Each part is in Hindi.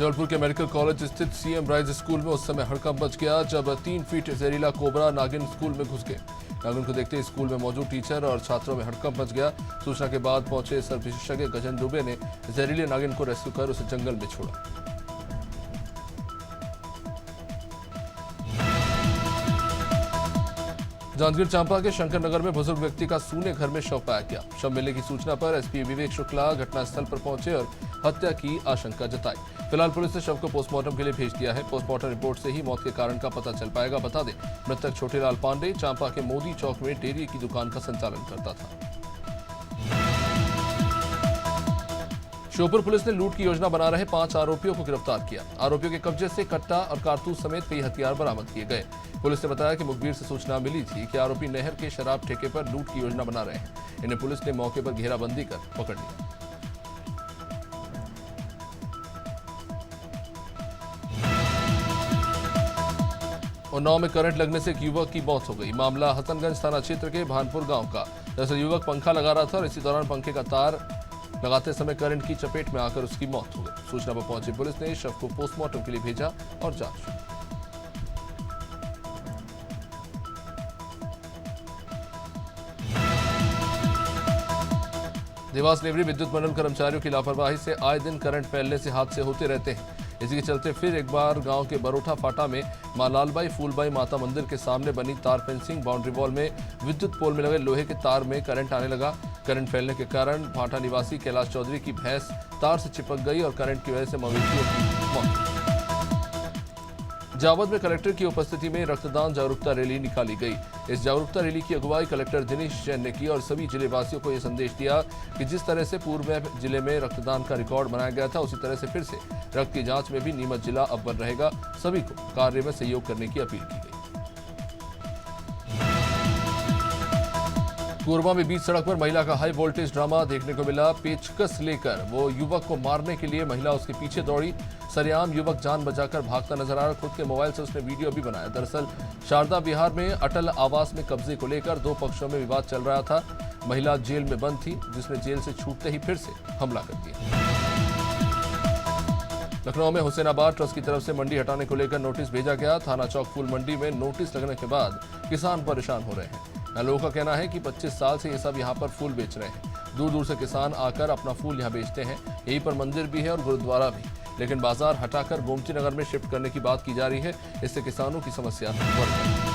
जबलपुर के मेडिकल कॉलेज स्थित सीएम राइज स्कूल में उस समय हड़कंप मच गया जब 3 फीट जहरीला कोबरा नागिन स्कूल में घुस गए। नागिन को देखते स्कूल में मौजूद टीचर और छात्रों में हड़कंप मच गया। सूचना के बाद पहुंचे सर्प विशेषज्ञ गजन दुबे ने जहरीले नागिन को रेस्क्यू कर उसे जंगल में छोड़ा। जांजगीर चांपा के शंकर नगर में बुजुर्ग व्यक्ति का सूने घर में शव पाया गया। शव मिलने की सूचना पर एसपी विवेक शुक्ला घटनास्थल पर पहुंचे और हत्या की आशंका जताई। फिलहाल पुलिस ने शव को पोस्टमार्टम के लिए भेज दिया है। पोस्टमार्टम रिपोर्ट से ही मौत के कारण का पता चल पाएगा। बता दें, मृतक छोटेलाल पांडे चांपा के मोदी चौक में डेयरी की दुकान का संचालन करता था। श्योपुर पुलिस ने लूट की योजना बना रहे 5 आरोपियों को गिरफ्तार किया। आरोपियों के कब्जे से कट्टा और कारतूस समेत कई हथियार बरामद किए गए। पुलिस ने बताया कि मुखबिर से सूचना मिली थी कि आरोपी नहर के शराब ठेके पर लूट की योजना बना रहे हैं। इन्हें पुलिस ने मौके पर घेराबंदी कर पकड़ लिया। उन्नाव में करंट लगने से एक युवक की मौत हो गई। मामला हसनगंज थाना क्षेत्र के भानपुर गांव का। दरअसल युवक पंखा लगा रहा था और इसी दौरान पंखे का तार लगाते समय करंट की चपेट में आकर उसकी मौत हो गई। सूचना पर पहुंची पुलिस ने शव को पोस्टमार्टम के लिए भेजा और जांच शुरू। देवास लेवरी विद्युत मंडल कर्मचारियों की लापरवाही से आए दिन करंट फैलने से हादसे होते रहते हैं। इसी के चलते फिर एक बार गांव के बरोठा फाटा में मां लालबाई फूलबाई माता मंदिर के सामने बनी तार फेंसिंग बाउंड्री वॉल में विद्युत पोल में लगे लोहे के तार में करंट आने लगा। करंट फैलने के कारण फाटा निवासी कैलाश चौधरी की भैंस तार से चिपक गई और करंट की वजह से मवेशियों की मौत। जावद में कलेक्टर की उपस्थिति में रक्तदान जागरूकता रैली निकाली गई। इस जागरूकता रैली की अगुवाई कलेक्टर दिनेश जैन ने की और सभी जिलेवासियों को यह संदेश दिया कि जिस तरह से पूर्व में जिले में रक्तदान का रिकॉर्ड बनाया गया था, उसी तरह से फिर से रक्त की जांच में भी नीमच जिला अव्वल रहेगा। सभी को कार्य में सहयोग करने की अपील की गई। कोरबा में बीच सड़क पर महिला का हाई वोल्टेज ड्रामा देखने को मिला। पेचकस लेकर वो युवक को मारने के लिए महिला उसके पीछे दौड़ी। सरेआम युवक जान बचाकर भागता नजर आ रहा। खुद के मोबाइल से उसने वीडियो भी बनाया। दरअसल शारदा विहार में अटल आवास में कब्जे को लेकर 2 पक्षों में विवाद चल रहा था। महिला जेल में बंद थी, जिसने जेल से छूटते ही फिर से हमला कर दिया। लखनऊ में हुसैनाबाद ट्रस्ट की तरफ से मंडी हटाने को लेकर नोटिस भेजा गया। थाना चौक फूल मंडी में नोटिस लगने के बाद किसान परेशान हो रहे हैं। लोगों का कहना है कि 25 साल से ये सब यहाँ पर फूल बेच रहे हैं। दूर दूर से किसान आकर अपना फूल यहाँ बेचते हैं। यहीं पर मंदिर भी है और गुरुद्वारा भी, लेकिन बाजार हटाकर गोमती नगर में शिफ्ट करने की बात की जा रही है। इससे किसानों की समस्या बढ़ गई।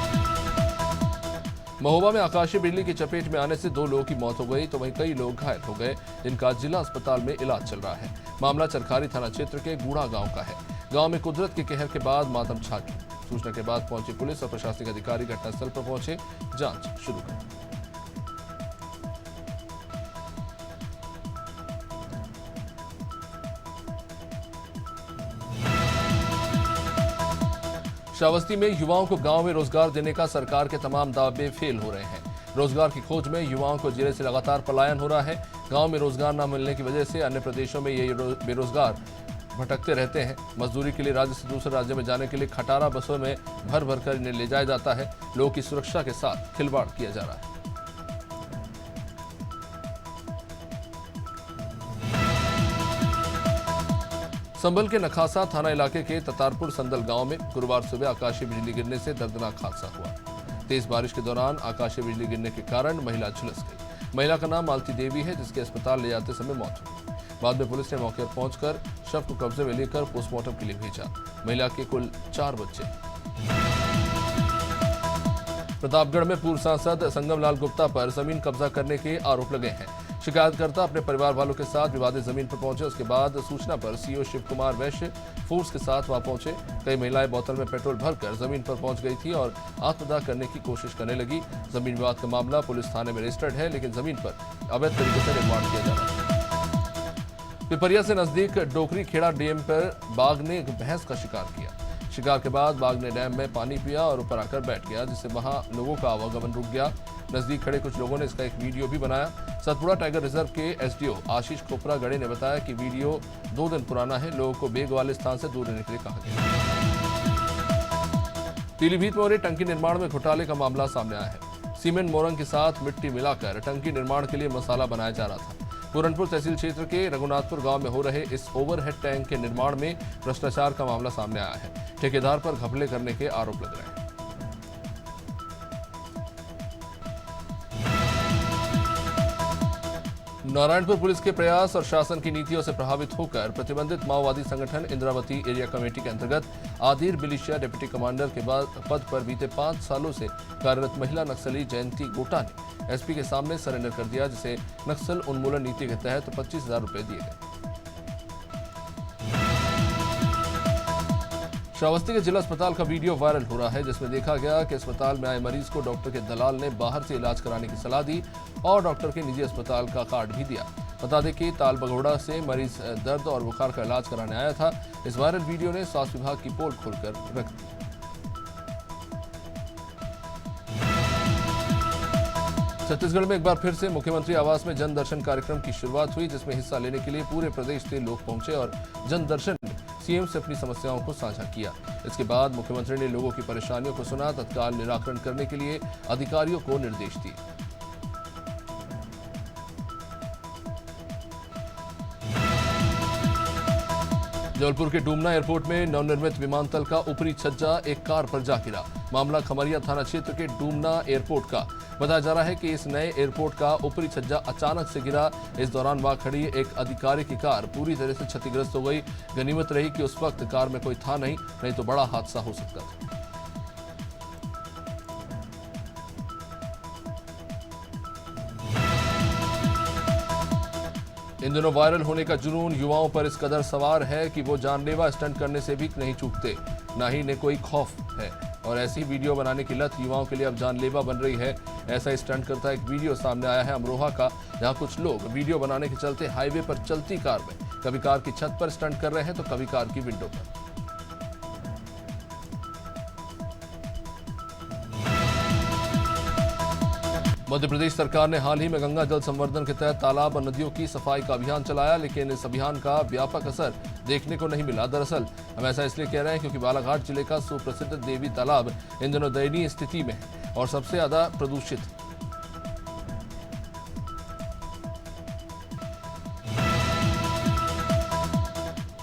महोबा में आकाशीय बिजली की चपेट में आने से 2 लोगों की मौत हो गई तो वहीं कई लोग घायल हो गए, जिनका जिला अस्पताल में इलाज चल रहा है। मामला चरखारी थाना क्षेत्र के गूढ़ा गांव का है। गांव में कुदरत के कहर के बाद मातम छा गया। सूचना के बाद पहुंचे पुलिस और प्रशासनिक अधिकारी घटनास्थल पर पहुंचे जांच शुरू कर। श्रावस्ती में युवाओं को गांव में रोजगार देने का सरकार के तमाम दावे फेल हो रहे हैं। रोजगार की खोज में युवाओं को जिले से लगातार पलायन हो रहा है। गांव में रोजगार न मिलने की वजह से अन्य प्रदेशों में ये बेरोजगार भटकते रहते हैं। मजदूरी के लिए राज्य से दूसरे राज्य में जाने के लिए खटारा बसों में भर भर कर इन्हें ले जाया जाता है। लोगों की सुरक्षा के साथ खिलवाड़ किया जा रहा है। संभल के नखासा थाना इलाके के ततारपुर संदल गांव में गुरुवार सुबह आकाशीय बिजली गिरने से दर्दनाक हादसा हुआ। तेज बारिश के दौरान आकाशीय बिजली गिरने के कारण महिला झुलस गई। महिला का नाम मालती देवी है, जिसके अस्पताल ले जाते समय मौत हो गई। बाद में पुलिस ने मौके पर पहुंचकर शव को कब्जे में लेकर पोस्टमार्टम के लिए भेजा। महिला के कुल 4 बच्चे। प्रतापगढ़ में पूर्व सांसद संगम लाल गुप्ता पर जमीन कब्जा करने के आरोप लगे हैं। शिकायतकर्ता अपने परिवार वालों के साथ विवादित जमीन पर पहुंचे। उसके बाद सूचना पर सीओ शिव कुमार वैश्य फोर्स के साथ वहां पहुंचे। कई महिलाएं बोतल में पेट्रोल भरकर जमीन पर पहुंच गई थी और आत्मदाह करने की कोशिश करने लगी। जमीन विवाद का मामला पुलिस थाने में रजिस्टर्ड है, लेकिन जमीन पर अवैध तरीके से निर्माण किया जा रहा है। पिपरिया से नजदीक डोकरी खेड़ा डैम पर बाघ ने एक भैंस का शिकार किया। शिकार के बाद बाघ ने डैम में पानी पिया और ऊपर आकर बैठ गया, जिससे वहां लोगों का आवागमन रुक गया। नजदीक खड़े कुछ लोगों ने इसका एक वीडियो भी बनाया। सतपुड़ा टाइगर रिजर्व के एसडीओ आशीष खोपरा गड़े ने बताया कि वीडियो 2 दिन पुराना है। लोगों को बेग वाले स्थान से दूर रहने के लिए कहा गया। पीलीभीत में हो रही टंकी निर्माण में घोटाले का मामला सामने आया है। सीमेंट मोरंग के साथ मिट्टी मिलाकर टंकी निर्माण के लिए मसाला बनाया जा रहा था। पूरनपुर तहसील क्षेत्र के रघुनाथपुर गांव में हो रहे इस ओवरहेड टैंक के निर्माण में भ्रष्टाचार का मामला सामने आया है। ठेकेदार पर घपले करने के आरोप लग रहे हैं। नारायणपुर पुलिस के प्रयास और शासन की नीतियों से प्रभावित होकर प्रतिबंधित माओवादी संगठन इंद्रावती एरिया कमेटी के अंतर्गत आदिर मिलिशिया डिप्टी कमांडर के पद पर बीते 5 सालों से कार्यरत महिला नक्सली जयंती गोटा ने एसपी के सामने सरेंडर कर दिया, जिसे नक्सल उन्मूलन नीति के तहत 25,000 रुपए दिए गए। श्रावस्ती के जिला अस्पताल का वीडियो वायरल हो रहा है, जिसमें देखा गया कि अस्पताल में आए मरीज को डॉक्टर के दलाल ने बाहर से इलाज कराने की सलाह दी और डॉक्टर के निजी अस्पताल का कार्ड भी दिया। बता दें कि ताल बगोड़ा से मरीज दर्द और बुखार का इलाज कराने आया था। इस वायरल वीडियो ने स्वास्थ्य विभाग की पोल खोलकर रख दी। छत्तीसगढ़ में एक बार फिर से मुख्यमंत्री आवास में जन दर्शन कार्यक्रम की शुरुआत हुई, जिसमें हिस्सा लेने के लिए पूरे प्रदेश से लोग पहुंचे और जन दर्शन में सीएम से अपनी समस्याओं को साझा किया। इसके बाद मुख्यमंत्री ने लोगों की परेशानियों को सुना, तत्काल निराकरण करने के लिए अधिकारियों को निर्देश दिए। जबलपुर के डूमना एयरपोर्ट में नवनिर्मित विमानतल का ऊपरी छज्जा एक कार पर जा गिरा। मामला खमरिया थाना क्षेत्र के डूमना एयरपोर्ट का। बताया जा रहा है कि इस नए एयरपोर्ट का ऊपरी छज्जा अचानक से गिरा। इस दौरान वहां खड़ी एक अधिकारी की कार पूरी तरह से क्षतिग्रस्त हो गई। गनीमत रही कि उस वक्त कार में कोई था नहीं तो बड़ा हादसा हो सकता था। इन दिनों वायरल होने का जुनून युवाओं पर इस कदर सवार है कि वो जानलेवा स्टंट करने से भी नहीं चूकते, ना ही इन्हें कोई खौफ है। और ऐसी वीडियो बनाने की लत युवाओं के लिए अब जानलेवा बन रही है। ऐसा ही स्टंट करता एक वीडियो सामने आया है अमरोहा का, जहां कुछ लोग वीडियो बनाने के चलते हाईवे पर चलती कार में कभी कार की छत पर स्टंट कर रहे हैं तो कभी कार की विंडो पर। मध्य प्रदेश सरकार ने हाल ही में गंगा जल संवर्धन के तहत तालाब और नदियों की सफाई का अभियान चलाया, लेकिन इस अभियान का व्यापक असर देखने को नहीं मिला। दरअसल हम ऐसा इसलिए कह रहे हैं क्योंकि बालाघाट जिले का सुप्रसिद्ध देवी तालाब इन दिनों दयनीय स्थिति में है और सबसे ज्यादा प्रदूषित है।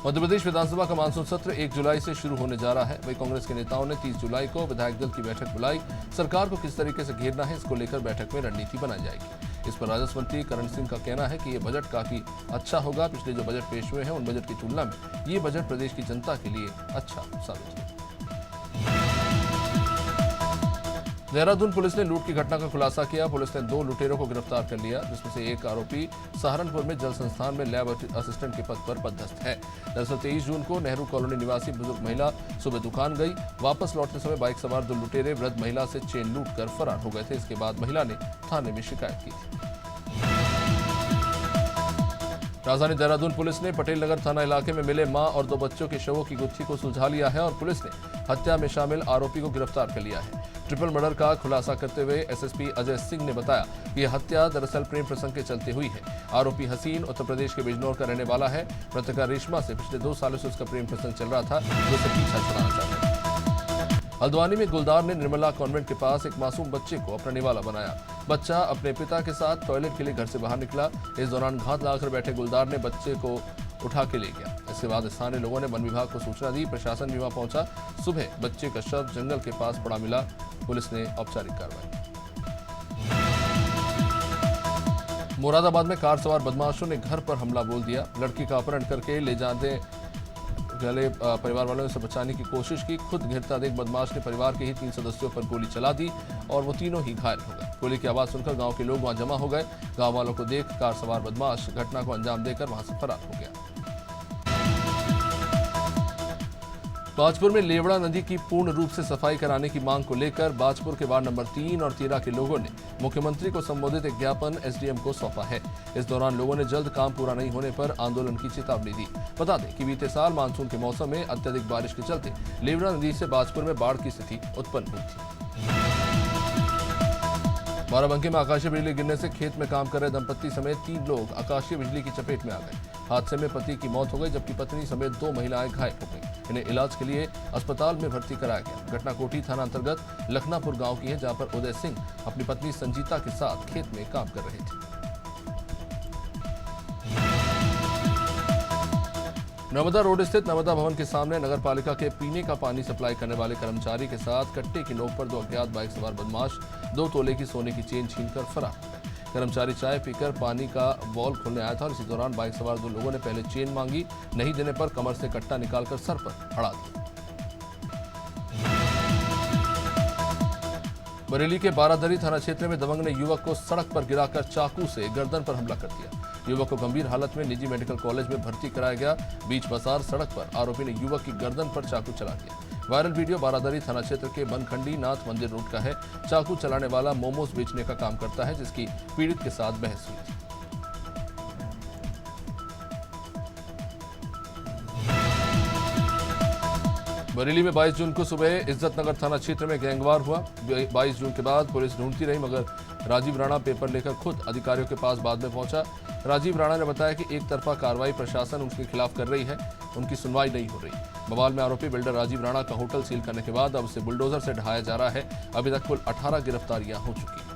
मध्य प्रदेश विधानसभा का मानसून सत्र 1 जुलाई से शुरू होने जा रहा है। वहीं कांग्रेस के नेताओं ने 30 जुलाई को विधायक दल की बैठक बुलाई। सरकार को किस तरीके से घेरना है, इसको लेकर बैठक में रणनीति बनाई जाएगी। इस पर राजस्व मंत्री करण सिंह का कहना है कि ये बजट काफी अच्छा होगा। पिछले जो बजट पेश हुए हैं उन बजट की तुलना में ये बजट प्रदेश की जनता के लिए अच्छा साबित होगा। देहरादून पुलिस ने लूट की घटना का खुलासा किया। पुलिस ने 2 लुटेरों को गिरफ्तार कर लिया, जिसमें से एक आरोपी सहारनपुर में जल संस्थान में लैब असिस्टेंट के पद पर पदस्थ है। दरअसल 23 जून को नेहरू कॉलोनी निवासी बुजुर्ग महिला सुबह दुकान गई। वापस लौटते समय बाइक सवार 2 लुटेरे वृद्ध महिला से चेन लूट कर फरार हो गए थे। इसके बाद महिला ने थाने में शिकायत की थी। राजधानी देहरादून पुलिस ने पटेल नगर थाना इलाके में मिले मां और 2 बच्चों के शवों की गुत्थी को सुलझा लिया है और पुलिस ने हत्या में शामिल आरोपी को गिरफ्तार कर लिया है। ट्रिपल मर्डर का खुलासा करते हुए एसएसपी अजय सिंह ने बताया कि यह हत्या दरअसल प्रेम प्रसंग के चलते हुई है। आरोपी हसीन उत्तर प्रदेश के बिजनौर का रहने वाला है। मृतका रेशमा से पिछले 2 सालों से उसका प्रेम प्रसंग चल रहा था, जो उसे पीछा छुड़ाना चाहता था। हल्द्वानी में गुलदार ने निर्मला कॉन्वेंट के पास एक मासूम बच्चे को अपना निवाला बनाया। बच्चा अपने पिता के साथ टॉयलेट के लिए घर से बाहर निकला। इस दौरान घात लगाकर बैठे गुलदार ने बच्चे को उठा के ले गया। इसके बाद स्थानीय लोगों ने वन विभाग को सूचना दी। प्रशासन भी वहां पहुंचा। सुबह बच्चे का शव जंगल के पास पड़ा मिला। पुलिस ने औपचारिक कार्रवाई। मुरादाबाद में कार सवार बदमाशों ने घर पर हमला बोल दिया। लड़की का अपहरण करके ले जाते पहले परिवार वालों से बचाने की कोशिश की। खुद घिरता देख बदमाश ने परिवार के ही 3 सदस्यों पर गोली चला दी और वो तीनों ही घायल हो गए। गोली की आवाज सुनकर गांव के लोग वहां जमा हो गए। गांव वालों को देख कार सवार बदमाश घटना को अंजाम देकर वहां से फरार हो गया। बाजपुर में लेवड़ा नदी की पूर्ण रूप से सफाई कराने की मांग को लेकर बाजपुर के वार्ड नंबर 3 और 13 के लोगों ने मुख्यमंत्री को संबोधित एक ज्ञापन एसडीएम को सौंपा है। इस दौरान लोगों ने जल्द काम पूरा नहीं होने पर आंदोलन की चेतावनी दी। बता दें कि बीते साल मानसून के मौसम में अत्यधिक बारिश के चलते लेवड़ा नदी से बाजपुर में बाढ़ की स्थिति उत्पन्न हुई थी। बाराबंकी में आकाशीय बिजली गिरने से खेत में काम कर रहे दंपत्ति समेत 3 लोग आकाशीय बिजली की चपेट में आ गए। हादसे में पति की मौत हो गई, जबकि पत्नी समेत 2 महिलाएं घायल हो गईं। इन्हें इलाज के लिए अस्पताल में भर्ती कराया गया। घटना कोठी थाना अंतर्गत लखनापुर गांव की है, जहां पर उदय सिंह अपनी पत्नी संजीता के साथ खेत में काम कर रहे थे। नर्मदा रोड स्थित नर्मदा भवन के सामने नगर पालिका के पीने का पानी सप्लाई करने वाले कर्मचारी के साथ कट्टे की नोक पर दो अज्ञात बाइक सवार बदमाश 2 तोले की सोने की चेन छीनकर फरार हो गए। कर्मचारी चाय पीकर पानी का बॉल खोलने आया था और इसी दौरान बाइक सवार 2 लोगों ने पहले चेन मांगी, नहीं देने पर कमर से कट्टा निकालकर सर पर अड़ा दिया। बरेली के बारादरी थाना क्षेत्र में दबंग ने युवक को सड़क पर गिराकर चाकू से गर्दन पर हमला कर दिया। युवक को गंभीर हालत में निजी मेडिकल कॉलेज में भर्ती कराया गया। बीच बाजार सड़क पर आरोपी ने युवक की गर्दन पर चाकू चला दिया। वायरल वीडियो बारादरी थाना क्षेत्र के बनखंडी नाथ मंदिर रोड का है। चाकू चलाने वाला मोमोज बेचने का काम करता है, जिसकी पीड़ित के साथ बहस हुई थी। बरेली में 22 जून को सुबह इज्जत नगर थाना क्षेत्र में गैंगवार हुआ। 22 जून के बाद पुलिस ढूंढती रही, मगर राजीव राणा पेपर लेकर खुद अधिकारियों के पास बाद में पहुंचा। राजीव राणा ने बताया कि एक तरफा कार्रवाई प्रशासन उनके खिलाफ कर रही है, उनकी सुनवाई नहीं हो रही। बवाल में आरोपी बिल्डर राजीव राणा का होटल सील करने के बाद अब उसे बुलडोजर से ढहाया जा रहा है। अभी तक कुल 18 गिरफ्तारियां हो चुकी हैं।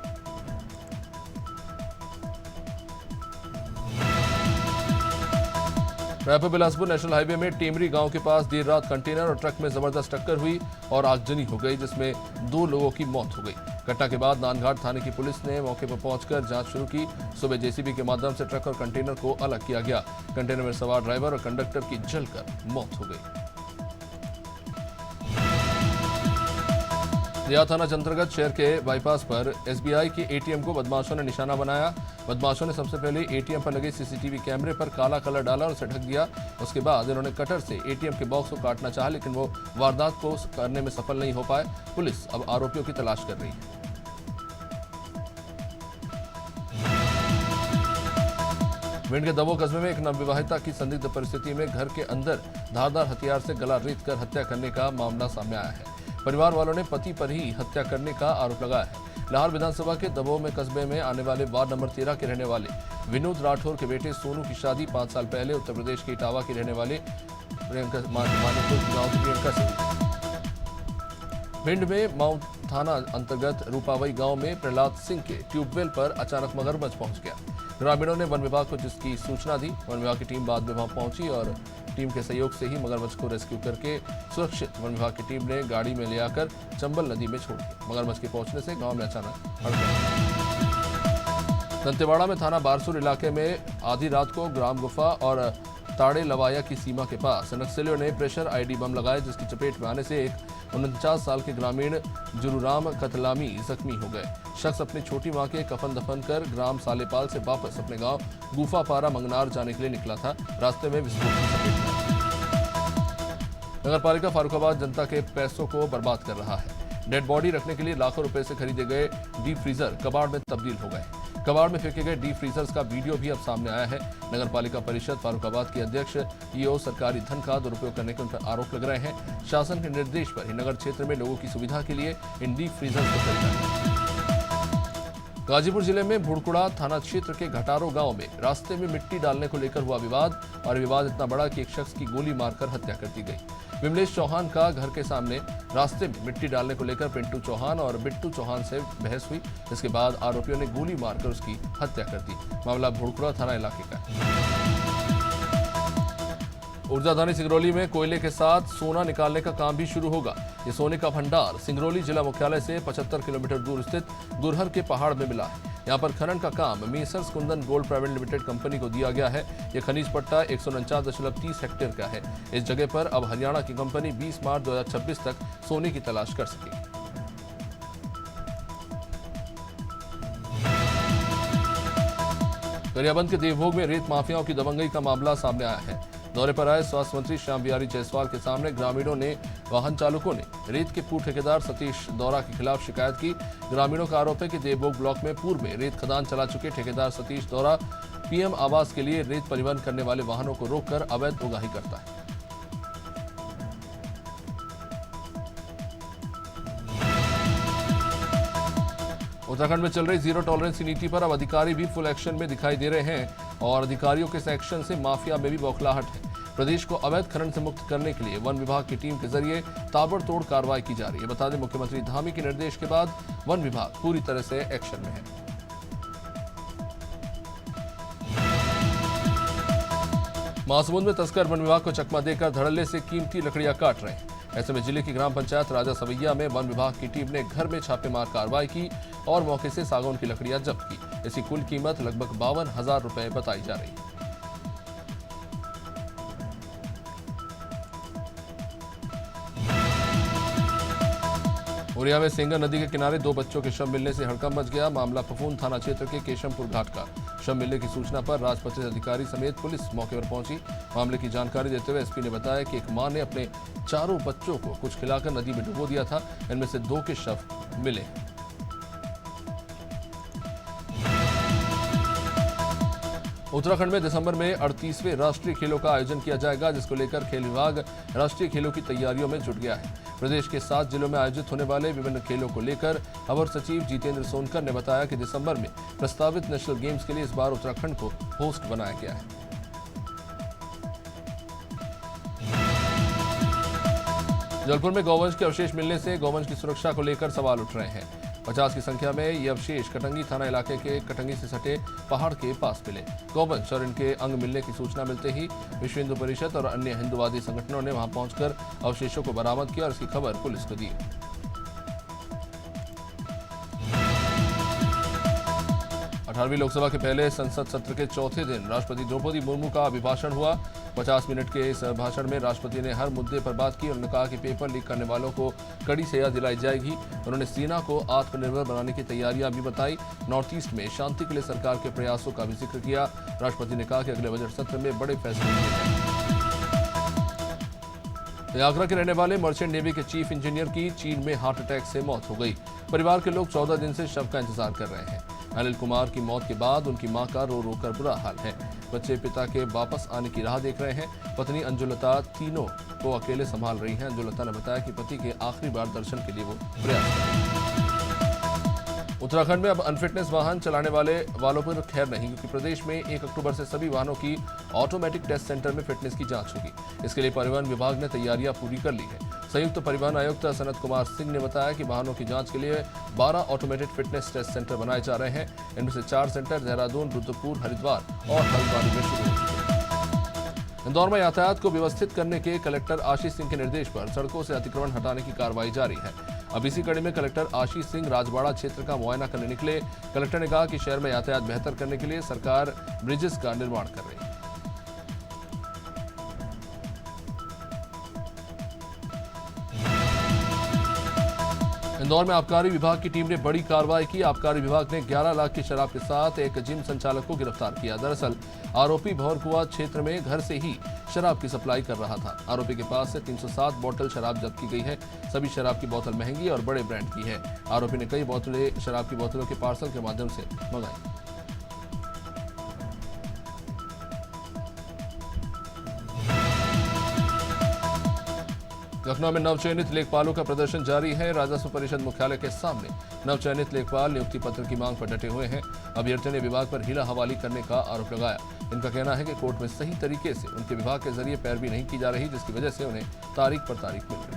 रायपुर बिलासपुर नेशनल हाईवे में टेमरी गांव के पास देर रात कंटेनर और ट्रक में जबरदस्त टक्कर हुई और आगजनी हो गई, जिसमें 2 लोगों की मौत हो गई। घटना के बाद नानघाट थाने की पुलिस ने मौके पर पहुंचकर जांच शुरू की। सुबह जेसीबी के माध्यम से ट्रक और कंटेनर को अलग किया गया। कंटेनर में सवार ड्राइवर और कंडक्टर की जलकर मौत हो गई। रिया थाना अंतर्गत शहर के बाईपास पर एसबीआई के एटीएम को बदमाशों ने निशाना बनाया। बदमाशों ने सबसे पहले एटीएम पर लगे सीसीटीवी कैमरे पर काला कलर डाला और उसे ढक दिया। उसके बाद इन्होंने कटर से एटीएम के बॉक्स को काटना चाहा, लेकिन वो वारदात को करने में सफल नहीं हो पाए। पुलिस अब आरोपियों की तलाश कर रही है। भिंड के दबो कस्बे में एक नवविवाहिता की संदिग्ध परिस्थिति में घर के अंदर धारदार हथियार से गला रेत कर हत्या करने का मामला सामने आया है। परिवार वालों ने पति पर ही हत्या करने का आरोप लगाया है। लाहौर विधानसभा के दबो में कस्बे में आने वाले वार्ड नंबर 13 के रहने वाले विनोद राठौर के बेटे सोनू की शादी 5 साल पहले उत्तर प्रदेश के इटावा के रहने वाले प्रियंका मानिकपुर गांव की प्रियंका से। भिंड में माउंट थाना अंतर्गत रूपावई गांव में प्रहलाद सिंह के ट्यूबवेल पर अचानक मगरमच्छ पहुंच गया। ग्रामीणों ने वन विभाग को जिसकी सूचना दी। वन विभाग की टीम बाद में वहां पहुंची और टीम के सहयोग से ही मगरमच्छ को रेस्क्यू करके सुरक्षित वन विभाग की टीम ने गाड़ी में ले आकर चंबल नदी में छोड़ दिया। मगरमच्छ के पहुंचने से गांव में अचानक हड़कंप। दंतेवाड़ा में थाना बारसूर इलाके में आधी रात को ग्राम गुफा और ताड़े लवाया की सीमा के पास नक्सलियों ने प्रेशर आईडी बम लगाए, जिसकी चपेट में आने से एक 49 साल के ग्रामीण जुरूराम कतलामी जख्मी हो गए। शख्स अपनी छोटी मां के कफन दफन कर ग्राम सालेपाल से वापस अपने गांव गुफापारा मंगनार जाने के लिए निकला था। रास्ते में विस्फोट की चपेट में नगर पालिका फारुखाबाद जनता के पैसों को बर्बाद कर रहा है। डेड बॉडी रखने के लिए लाखों रुपए से खरीदे गए डीप फ्रीजर कबाड़ में तब्दील हो गए। कबाड़ में फेंके गए डीप फ्रीजर्स का वीडियो भी अब सामने आया है। नगर पालिका परिषद फारुखाबाद के अध्यक्ष ईओ सरकारी धन का दुरुपयोग करने के उन पर आरोप लग रहे हैं। शासन के निर्देश पर ही नगर क्षेत्र में लोगों की सुविधा के लिए इन डीप फ्रीजर्स को खरीदा गया। गाजीपुर जिले में भुड़कुड़ा थाना क्षेत्र के घटारो गांव में रास्ते में मिट्टी डालने को लेकर हुआ विवाद, और विवाद इतना बड़ा कि एक शख्स की गोली मारकर हत्या कर दी गई। विमलेश चौहान का घर के सामने रास्ते में मिट्टी डालने को लेकर पिंटू चौहान और बिट्टू चौहान से बहस हुई। इसके बाद आरोपियों ने गोली मारकर उसकी हत्या कर दी। मामला भुड़कुड़ा थाना इलाके का है। ऊर्जाधानी सिंगरौली में कोयले के साथ सोना निकालने का काम भी शुरू होगा। ये सोने का भंडार सिंगरौली जिला मुख्यालय से 75 किलोमीटर दूर स्थित गुरहर के पहाड़ में मिला है। यहाँ पर खनन का काम messrs Kundan gold private limited company को दिया गया है। यह खनिज पट्टा 149.30 हेक्टेयर का है। इस जगह पर अब हरियाणा की कंपनी 20 मार्च 2026 तक सोने की तलाश कर सकेगी। गरियाबंद के देवभोग में रेत माफियाओं की दबंगई का मामला सामने आया है। दौरे पर आए स्वास्थ्य मंत्री श्याम बिहारी जायसवाल के सामने ग्रामीणों ने वाहन चालकों ने रेत के पूर्व ठेकेदार सतीश दौरा के खिलाफ शिकायत की। ग्रामीणों का आरोप है कि देवभोग ब्लॉक में पूर्व में रेत खदान चला चुके ठेकेदार सतीश दौरा पीएम आवास के लिए रेत परिवहन करने वाले वाहनों को रोककर अवैध उगाही करता है। उत्तराखंड में चल रही जीरो टॉलरेंस की नीति पर अब अधिकारी भी फुल एक्शन में दिखाई दे रहे हैं और अधिकारियों के इस एक्शन से माफिया में भी बौखलाहट है। प्रदेश को अवैध खनन से मुक्त करने के लिए वन विभाग की टीम के जरिए ताबड़तोड़ कार्रवाई की जा रही है। बता दें, मुख्यमंत्री धामी के निर्देश के बाद वन विभाग पूरी तरह से एक्शन में है। महासमुंद में तस्कर वन विभाग को चकमा देकर धड़ल्ले से कीमती लकड़ियां काट रहे हैं। ऐसे में जिले की ग्राम पंचायत राजा सवैया में वन विभाग की टीम ने घर में छापेमार कार्रवाई की और मौके से सागौन की लकड़ियां जब्त की। इसकी कुल कीमत लगभग 52,000 रुपए बताई जा रही है। उरिया में सेंगर नदी के किनारे 2 बच्चों के शव मिलने से हड़कंप मच गया। मामला फफूंद थाना क्षेत्र के केशमपुर घाट का। शव मिलने की सूचना पर राजपत्रित अधिकारी समेत पुलिस मौके पर पहुंची। मामले की जानकारी देते हुए एसपी ने बताया कि एक मां ने अपने 4 बच्चों को कुछ खिलाकर नदी में डुबो दिया था। इनमें से 2 के शव मिले। उत्तराखंड में दिसंबर में 38वें राष्ट्रीय खेलों का आयोजन किया जाएगा, जिसको लेकर खेल विभाग राष्ट्रीय खेलों की तैयारियों में जुट गया है। प्रदेश के 7 जिलों में आयोजित होने वाले विभिन्न खेलों को लेकर अवर सचिव जितेंद्र सोनकर ने बताया कि दिसंबर में प्रस्तावित नेशनल गेम्स के लिए इस बार उत्तराखंड को होस्ट बनाया गया है। जबलपुर में गौवंश के अवशेष मिलने से गौवंश की सुरक्षा को लेकर सवाल उठ रहे हैं। 50 की संख्या में ये अवशेष कटंगी थाना इलाके के कटंगी से सटे पहाड़ के पास मिले। गौवंश और इनके अंग मिलने की सूचना मिलते ही विश्व हिंदू परिषद और अन्य हिंदुवादी संगठनों ने वहां पहुंचकर अवशेषों को बरामद किया और इसकी खबर पुलिस को दी। अठारहवीं लोकसभा के पहले संसद सत्र के चौथे दिन राष्ट्रपति द्रौपदी मुर्मू का अभिभाषण हुआ। 50 मिनट के इस भाषण में राष्ट्रपति ने हर मुद्दे पर बात की। उन्होंने कहा कि पेपर लीक करने वालों को कड़ी सजा दिलाई जाएगी। उन्होंने सेना को आत्मनिर्भर बनाने की तैयारियां भी बताई। नॉर्थ ईस्ट में शांति के लिए सरकार के प्रयासों का भी जिक्र किया। राष्ट्रपति ने कहा कि अगले बजट सत्र में बड़े फैसले लिए जाएंगे। आगरा के रहने वाले मर्चेंट नेवी के चीफ इंजीनियर की चीन में हार्ट अटैक से मौत हो गई। परिवार के लोग 14 दिन से शव का इंतजार कर रहे हैं। अनिल कुमार की मौत के बाद उनकी मां का रो रो कर बुरा हाल है। बच्चे पिता के वापस आने की राह देख रहे हैं। पत्नी अंजुलता तीनों को अकेले संभाल रही हैं। अंजुलता ने बताया कि पति के आखिरी बार दर्शन के लिए वो प्रयास कर रही हैं। उत्तराखंड में अब अनफिटनेस वाहन चलाने वालों पर खैर नहीं, क्योंकि प्रदेश में 1 अक्टूबर से सभी वाहनों की ऑटोमेटिक टेस्ट सेंटर में फिटनेस की जांच होगी। इसके लिए परिवहन विभाग ने तैयारियां पूरी कर ली है। संयुक्त परिवहन आयुक्त सनत कुमार सिंह ने बताया कि वाहनों की जांच के लिए 12 ऑटोमेटेड फिटनेस टेस्ट सेंटर बनाए जा रहे हैं। इनमें से 4 सेंटर देहरादून, रुद्रपुर, हरिद्वार और हल्द्वानी में शुरू हो चुके हैं। इंदौर में यातायात को व्यवस्थित करने के कलेक्टर आशीष सिंह के निर्देश पर सड़कों से अतिक्रमण हटाने की कार्रवाई जारी है। अब इसी कड़ी में कलेक्टर आशीष सिंह राजवाड़ा क्षेत्र का मुआयना करने निकले। कलेक्टर ने कहा कि शहर में यातायात बेहतर करने के लिए सरकार ब्रिजेस का निर्माण कर रही है। इंदौर में आबकारी विभाग की टीम ने बड़ी कार्रवाई की। आबकारी विभाग ने 11 लाख की शराब के साथ एक जिम संचालक को गिरफ्तार किया। दरअसल आरोपी भौरकुआ क्षेत्र में घर से ही शराब की सप्लाई कर रहा था। आरोपी के पास से 307 बोतल शराब जब्त की गई है। सभी शराब की बोतल महंगी और बड़े ब्रांड की है। आरोपी ने कई बोतलें शराब की बोतलों के पार्सल के माध्यम से मंगाई। लखनऊ में नवचयनित लेखपालों का प्रदर्शन जारी है। राजस्व परिषद मुख्यालय के सामने नवचयनित लेखपाल नियुक्ति पत्र की मांग पर डटे हुए हैं। अभ्यर्थियों ने विभाग पर हीला हवाली करने का आरोप लगाया। इनका कहना है कि कोर्ट में सही तरीके से उनके विभाग के जरिए पैरवी नहीं की जा रही, जिसकी वजह से उन्हें तारीख पर तारीख मिल रही है।